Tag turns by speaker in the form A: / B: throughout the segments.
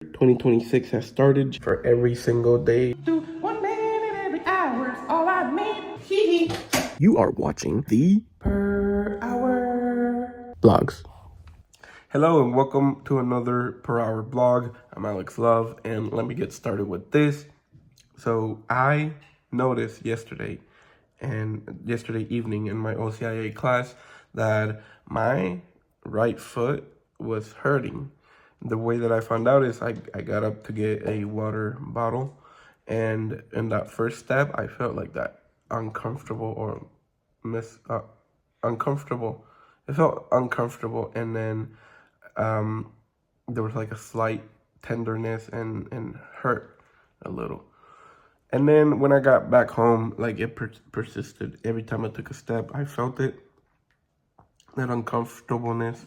A: 2026 has started for every single day.
B: Do 1 minute every hour is all I need. Hee.
A: You are watching the
B: Per hour
A: blogs. Hello and welcome to another per hour blog. I'm Alex Love and let me get started with this. So I noticed yesterday evening in my OCIA class that my right foot was hurting. The way that I found out is I got up to get a water bottle, and in that first step I felt like that uncomfortable uncomfortable. It felt uncomfortable, and then there was like a slight tenderness and hurt a little. And then when I got back home, like it persisted. Every time I took a step, I felt it, that uncomfortableness.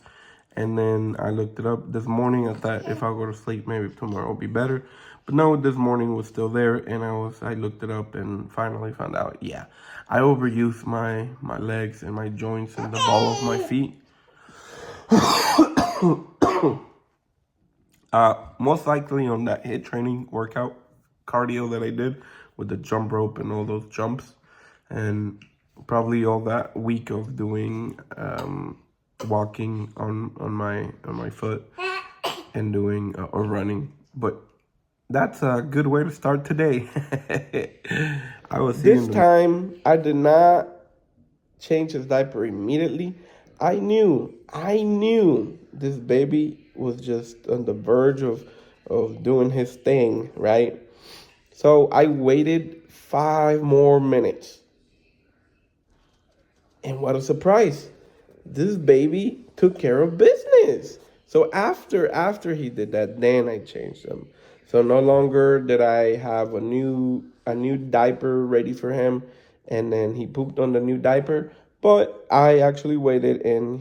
A: And then I looked it up this morning. I thought if I go to sleep, maybe tomorrow will be better. But no, this morning was still there, and I looked it up and finally found out, yeah, I overuse my legs and my joints and the ball of my feet. Most likely on that HIIT training workout cardio that I did with the jump rope and all those jumps, and probably all that week of doing walking on my foot and doing or running. But that's a good way to start today. I was this time I did not change his diaper immediately. I knew this baby was just on the verge of doing his thing, right? So I waited 5 more minutes. And what a surprise. This baby took care of business. So after he did that, then I changed him. So no longer did I have a new diaper ready for him, and then he pooped on the new diaper. But I actually waited, and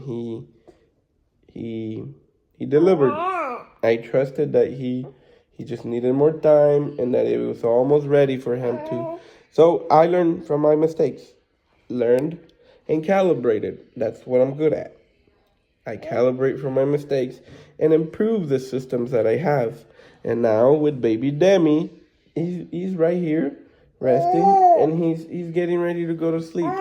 A: he delivered. I trusted that he just needed more time, and that it was almost ready for him to. So I learned from my mistakes, learned and calibrated. That's what I'm good at. I calibrate from my mistakes and improve the systems that I have. And now with baby Demi, he's right here resting, and he's getting ready to go to sleep.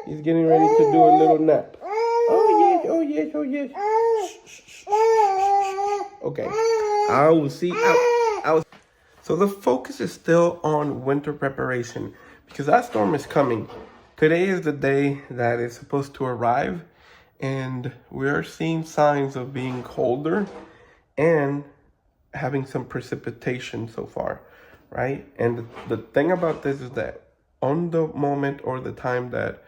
A: He's getting ready to do a little nap. Oh yes. Shh. Okay. I will see. So the focus is still on winter preparation because that storm is coming. Today is the day that is supposed to arrive, and we are seeing signs of being colder and having some precipitation so far, right? And the thing about this is that on the moment or the time that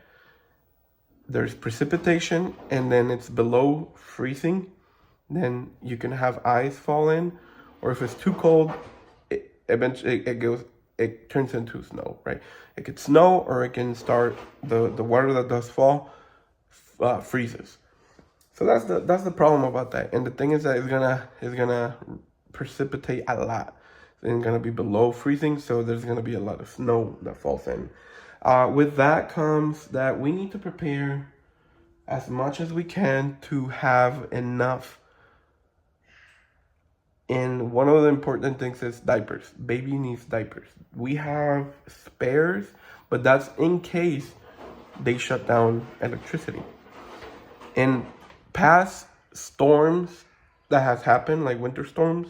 A: there's precipitation and then it's below freezing, then you can have ice fall in, or if it's too cold, eventually it turns into snow, right? It could snow, or it can start the water that does fall freezes. So that's the problem about that. And the thing is that it's gonna precipitate a lot. It's gonna be below freezing, so there's gonna be a lot of snow that falls in. With that comes that we need to prepare as much as we can to have enough. And one of the important things is diapers. Baby needs diapers. We have spares, but that's in case they shut down electricity. In past storms that has happened, like winter storms,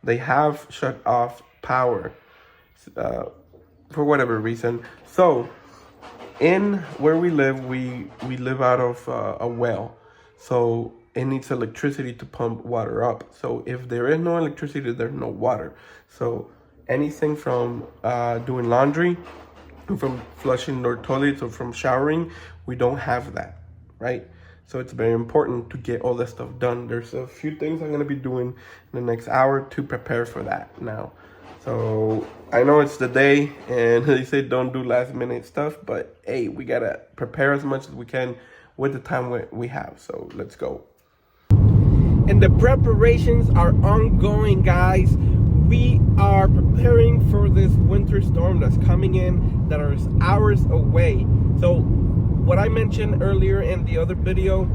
A: they have shut off power for whatever reason. So in where we live, we live out of a well. So it needs electricity to pump water up. So if there is no electricity, there's no water. So anything from doing laundry, from flushing our toilets, or from showering, we don't have that, right? So it's very important to get all that stuff done. There's a few things I'm going to be doing in the next hour to prepare for that now. So I know it's the day, and they say don't do last minute stuff, but hey, we got to prepare as much as we can with the time we have. So let's go. And the preparations are ongoing, guys. We are preparing for this winter storm that's coming in, that is hours away. So what I mentioned earlier in the other video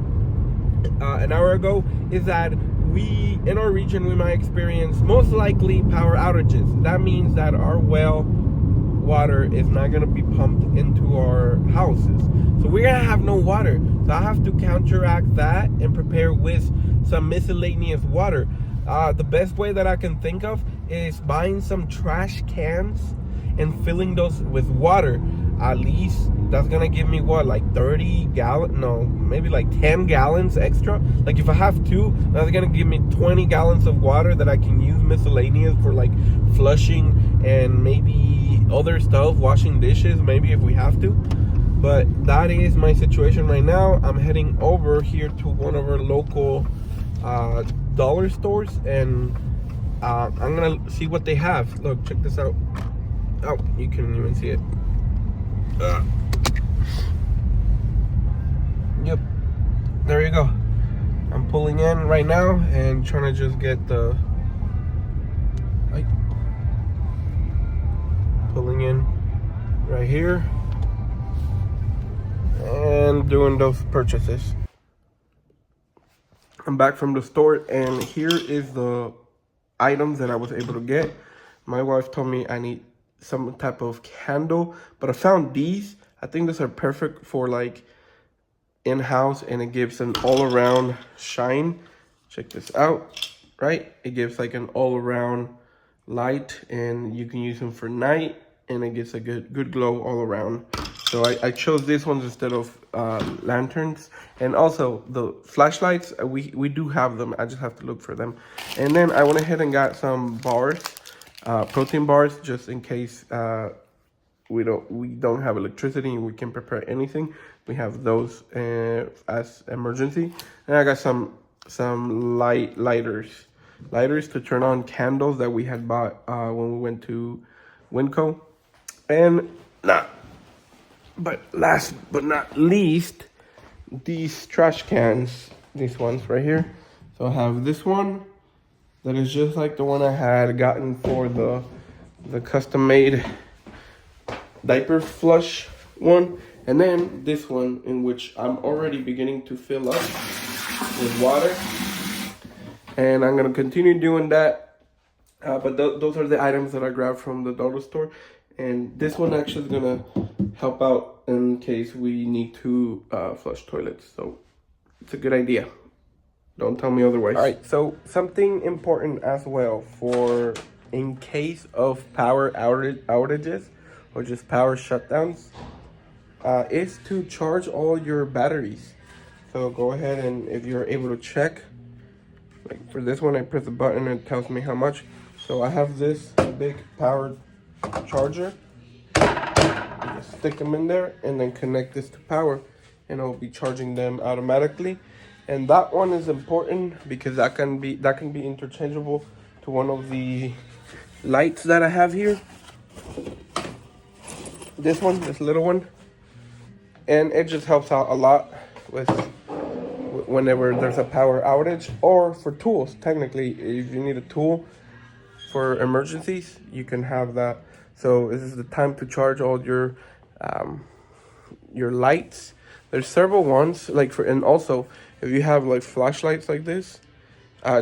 A: an hour ago is that we in our region we might experience most likely power outages. That means that our well water is not going to be pumped into our houses, so we're going to have no water. So I have to counteract that and prepare with some miscellaneous water. The best way that I can think of is buying some trash cans and filling those with water. At least that's gonna give me what, like 30 gallons, no, maybe like 10 gallons extra. Like if I have two, that's gonna give me 20 gallons of water that I can use miscellaneous for like flushing and maybe other stuff, washing dishes, maybe if we have to. But that is my situation right now. I'm heading over here to one of our local dollar stores, and I'm gonna see what they have. Look, check this out. Oh, you couldn't even see it. Yep, there you go. I'm pulling in right now and trying to just get the pulling in right here and doing those purchases. I'm back from the store, and here is the items that I was able to get. My wife told me I need some type of candle, but I found these. I think these are perfect for like in-house, and it gives an all-around shine. Check this out, right? It gives like an all-around light, and you can use them for night, and it gives a good glow all around. So I chose these ones instead of lanterns. And also the flashlights, we do have them. I just have to look for them. And then I went ahead and got some bars, protein bars, just in case we don't have electricity and we can prepare anything. We have those as emergency. And I got some lighters to turn on candles that we had bought when we went to Winco. And but last but not least, these trash cans, these ones right here. So I have this one that is just like the one I had gotten for the custom made diaper flush one, and then this one in which I'm already beginning to fill up with water, and I'm gonna continue doing that. But those are the items that I grabbed from the dollar store, and this one actually is gonna help out in case we need to flush toilets. So it's a good idea. Don't tell me otherwise. All right, so something important as well for in case of power outages or just power shutdowns is to charge all your batteries. So go ahead, and if you're able to check, like for this one, I press a button and it tells me how much. So I have this big power charger. You just stick them in there and then connect this to power, and it'll be charging them automatically. And that one is important because that can be interchangeable to one of the lights that I have here. This one, this little one, and it just helps out a lot with whenever there's a power outage, or for tools. Technically, if you need a tool for emergencies, you can have that. So this is the time to charge all your lights. There's several ones, and also if you have like flashlights like this,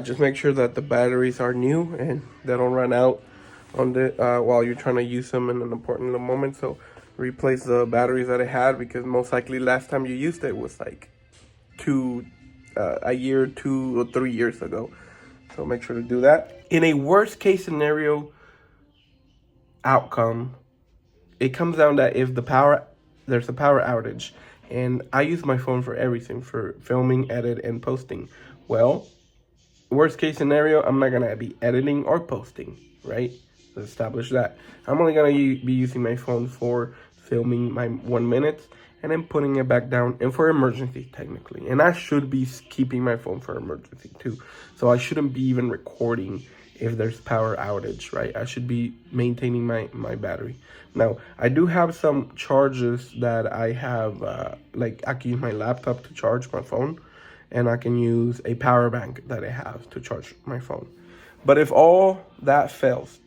A: just make sure that the batteries are new and they don't run out on the while you're trying to use them in an important moment. So replace the batteries that it had, because most likely last time you used it was like a year, 2 or 3 years ago. So make sure to do that. In a worst case scenario outcome, it comes down that if there's a power outage, and I use my phone for everything, for filming, edit, and posting. Well, worst case scenario, I'm not gonna be editing or posting, right? Let's establish that. I'm only gonna be using my phone for filming my 1 minute and then putting it back down, and for emergency technically. And I should be keeping my phone for emergency too. So I shouldn't be even recording if there's power outage, right? I should be maintaining my battery. Now, I do have some charges that I have, like I can use my laptop to charge my phone, and I can use a power bank that I have to charge my phone. But if all that fails,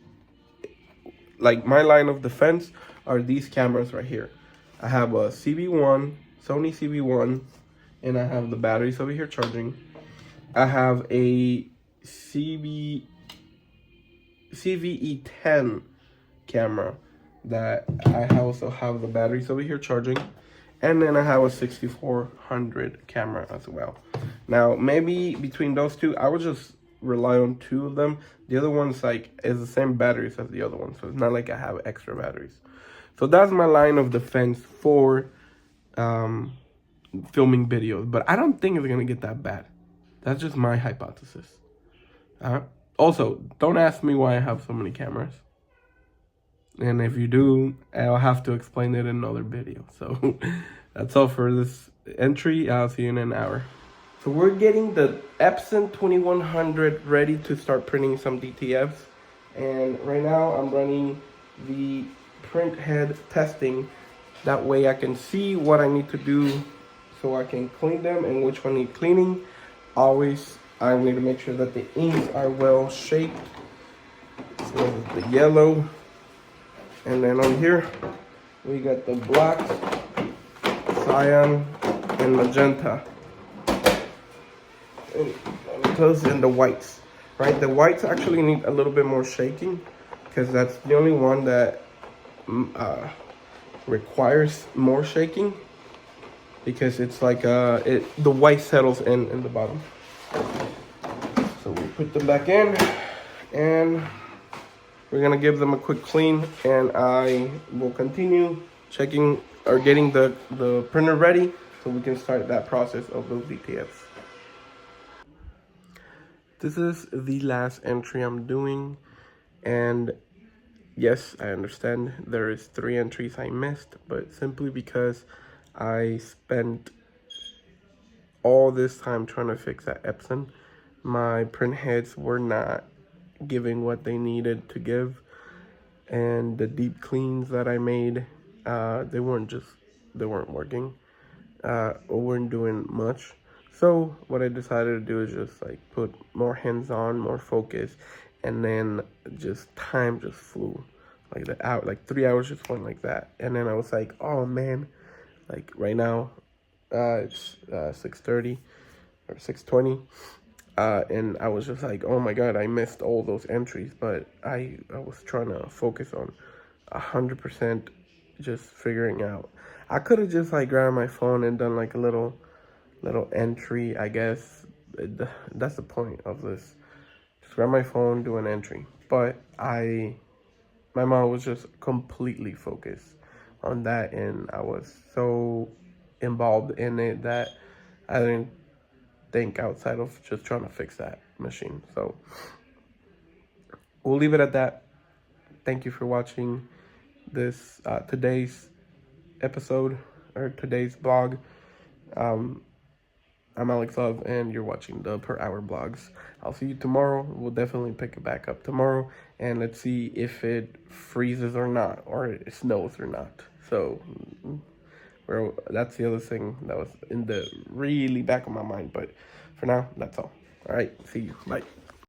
A: like my line of defense are these cameras right here. I have a CB1, Sony CB1, and I have the batteries over here charging. I have a CVE10 camera that I also have the batteries over here charging, and then I have a 6400 camera as well. Now maybe between those two I would just rely on two of them. The other one's like is the same batteries as the other one, so it's not like I have extra batteries. So that's my line of defense for filming videos, but I don't think it's gonna get that bad. That's just my hypothesis. Also, don't ask me why I have so many cameras. And if you do, I'll have to explain it in another video. So that's all for this entry. I'll see you in an hour. So we're getting the Epson 2100 ready to start printing some DTFs. And right now I'm running the print head testing. That way I can see what I need to do so I can clean them and which one need cleaning. Always, I need to make sure that the inks are well shaped. So the yellow. And then on here, we got the black, cyan, and magenta. And the whites, right? The whites actually need a little bit more shaking because that's the only one that requires more shaking because it's like the white settles in the bottom. So we put them back in and we're gonna give them a quick clean, and I will continue checking or getting the printer ready so we can start that process of those DTFs. This is the last entry I'm doing, and yes, I understand there is 3 entries I missed, but simply because I spent all this time trying to fix that Epson, my print heads were not giving what they needed to give, and the deep cleans that I made, they weren't working, or weren't doing much. So what I decided to do is just like put more hands-on, more focus, and then time just flew. Like 3 hours just went like that. And then I was like, oh man, like right now, it's 6:30 or 6:20. And I was just like, oh my god, I missed all those entries, but I was trying to focus on 100% just figuring out. I could have just like grabbed my phone and done like a little entry, I guess. That's the point of this. Just grab my phone, do an entry. But my mom was just completely focused on that, and I was so involved in it that I didn't think outside of just trying to fix that machine. So we'll leave it at that. Thank you for watching this today's episode or today's blog. I'm Alex Love, and you're watching the Per Hour Blogs. I'll see you tomorrow. We'll definitely pick it back up tomorrow, and let's see if it freezes or not, or it snows or not. So that's the other thing that was in the really back of my mind, but for now, that's all. All right, see you. Bye.